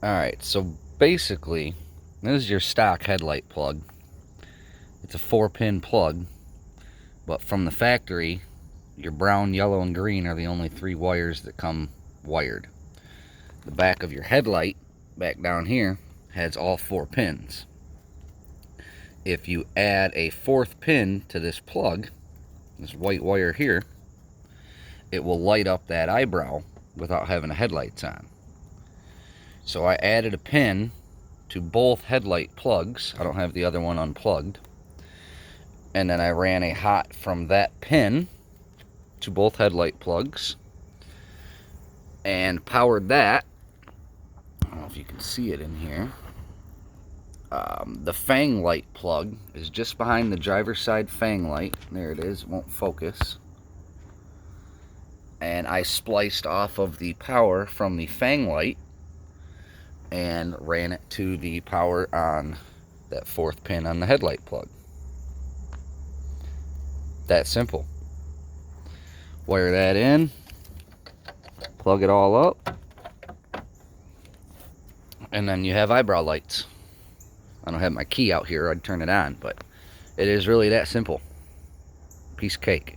Alright, so basically, this is your stock headlight plug. It's a 4-pin plug, but from the factory, your brown, yellow, and green are the only 3 wires that come wired. The back of your headlight, back down here, has all 4 pins. If you add a 4th pin to this plug, this white wire here, it will light up that eyebrow without having the headlights on. So I added a pin to both headlight plugs. I don't have the other one unplugged. And then I ran a hot from that pin to both headlight plugs and powered that. I don't know if you can see it in here. The fang light plug is just behind the driver's side fang light. There it is. It won't focus. And I spliced off of the power from the fang light and ran it to the power on that 4th pin on the headlight plug. That simple. Wire that in, plug it all up, and then you have eyebrow lights. I don't have my key out here, I'd turn it on, but it is really that simple. Piece of cake.